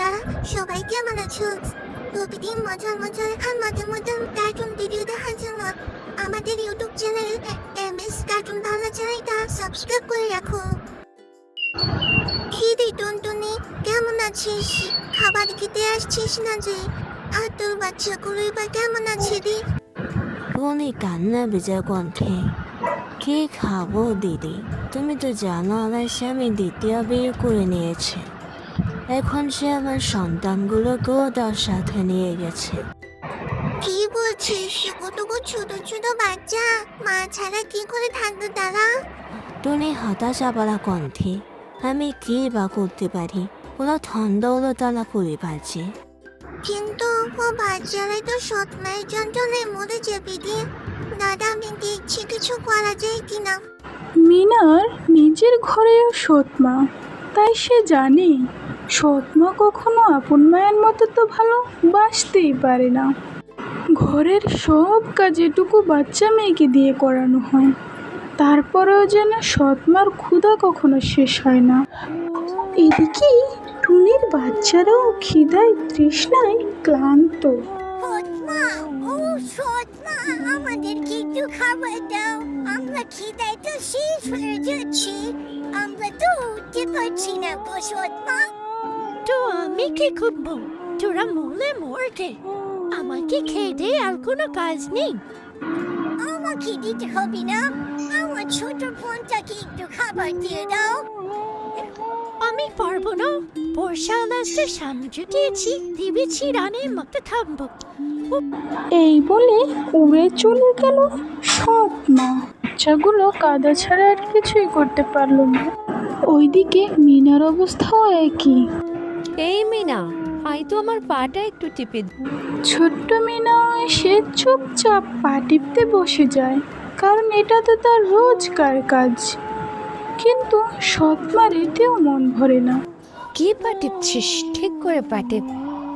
বন্ধুরা, সবাই কেমন আছো? প্রতিদিন মজার মজার আর মজার মজার কার্টুন ভিডিও দেখার জন্য আমাদের YouTube channel MS cartoon Bangla চ্যানেলটা সাবস্ক্রাইব করে রাখো। কি রে টুনটুনি, কেমন আছিস? খাবার খেতে আসছিস না যে? আর তোর বাচ্চাগুলো এবার কেমন আছে রে? টুনি কান্না ভেজা কণ্ঠে, কি খাবো দিদি? তুমি তো জানো আমার স্বামী দ্বিতীয় বিয়ে করে নিয়েছে। এখন সে আমার সন্তানগুলোকেও তার সাথে নিয়ে গেছে। কি বলছিস? কতটুকু ছোট ছোট বাচ্চা, মা ছাড়া কি করে থাকবে তারা? টুনি হতাশা পালা কণ্ঠে, আমি কি বা করতে পারি? কোনো ধনদৌলত তারা পরিবার যে। কিন্তু ও বাচ্চারাই তো সৎ মায়ের যন্ত্রণায় মরে যাবে রে। দাদা, আমি দেখছি কিছু করা যায় কিনা। মিনার নিজের ঘরেও সৎমা, তাই সে জানে সৎমা কখনো আপন মায়ের মতো তো ভালো বাসতেই পারে না। ঘরের সব কাজেটুকু বাচ্চা মেয়েকে দিয়ে করানো হয়, তারপরেও যেন সৎমার ক্ষুধা কখনো শেষ হয় না। এদিকে টুনির বাচ্চারাও খিদায় তৃষ্ণায় ক্লান্ত। সৎমা, ও সৎমা, আমাদেরকে একটু খাবার দাও। আমরা খিদায় তো শেষ হয়ে যাচ্ছি। আমরা তো উঠতে পারছি না গো সৎমা। তো আমি কি করবো? তোরা মরলে মরতে, আমাকে খেয়ে দে, আর কোনো কাজ নেই। আমাকে দিতে হবে না, আমার ছোট বোনটাকে একটু খাবার দিয়ে দাও। আমি পারবো না, বর্ষাল আসতে সামনে জুটিয়েছি, ভেবেছি রানের মতো থাকবো। এই বলে উড়ে চলে গেল সৎমা। বাচ্চাগুলো কাদা ছাড়া আর কিছুই করতে পারলো না। ওইদিকে মিনার অবস্থাও একই। এই মিনা, আই তো আমার পাটা একটু টিপে দে। ছোট্ট মিনা এসে চুপচাপ পা টিপতে বসে যায়, কারণ এটা তো তার রোজকার কাজ। কিন্তু সৎমার এতেও মন ভরে না। কি পা টিপছিস? ঠিক করে পা টিপ,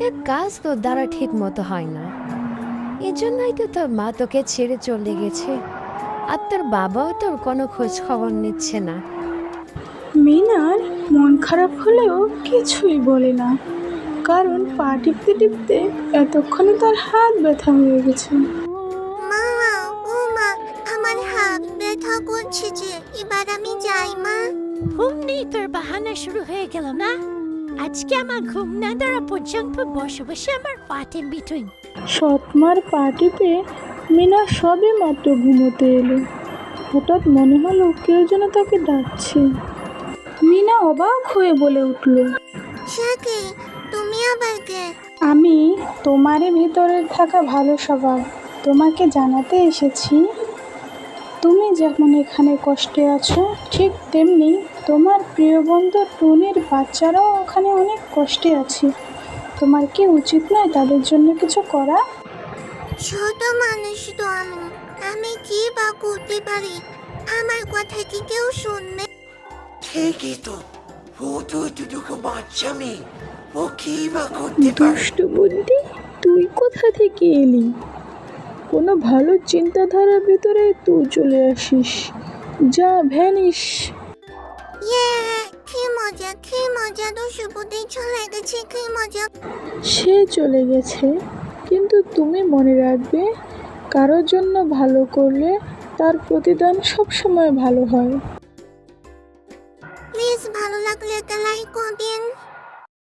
এর কাজ তোর দ্বারা ঠিক মতো হয় না। এই জন্যই তো তোর মা তোকে ছেড়ে চলে গেছে, আর তোর বাবাও তোর কোনো খোঁজ খবর নিচ্ছে না। মিনার মন খারাপ হলেও কিছুই বলে না, কারণ পা টিপতে টিপতে এতক্ষণে তার হাত ব্যথা হয়ে গেছে। মা, ও মা, আমার হাত ব্যথা করছে যে, এবার আমি যাই মা। ঘুম নেই তোর বাহানা শুরু হয়ে গেল না? আজকে আমার ঘুম না দ্বারা পর্যন্ত বসে বসে আমার পাতে বিটুই। সৎমার পা টিপে মিনা সবে মাত্র ঘুমোতে এলো। হঠাৎ মনে হলো কেউ যেন তাকে ডাকছে। মিনা অবাক হয়ে বলে উঠল, সাথে তুমি আবার কে? আমি তোমারই ভিতরে থাকা ভালো স্বভাব তোমাকে জানাতে এসেছি। তুমি যেমন এখানে কষ্টে আছো, ঠিক তেমনি তোমার প্রিয় বন্ধু টুনির বাচ্চারাও ওখানে অনেক কষ্টে আছে। তোমার কি উচিত নয় তাদের জন্য কিছু করা? ছোট মানুষ তো আমি কি বা করতে পারি? আমার কথা কি কেউ শুনবে? ঠিকই তো, ও তো দুটো বাচ্চা মেয়ে, ও কি বা করতে পারে? দুষ্টু বুদ্ধি, তুই কোথা থেকে এলি? কোনো ভালো চিন্তাধারার ভিতরে তুই চলে আসিস, যা ভ্যানিস। কি মজা, দুষ্টু বুদ্ধি চলে গেছে, কি মজা। সে চলে গেছে, কিন্তু তুমি মনে রাখবে, কারোর জন্য ভালো করলে তার প্রতিদান সবসময় ভালো হয়। প্লিজ ভালো লাগলে একটা লাইক করবেন।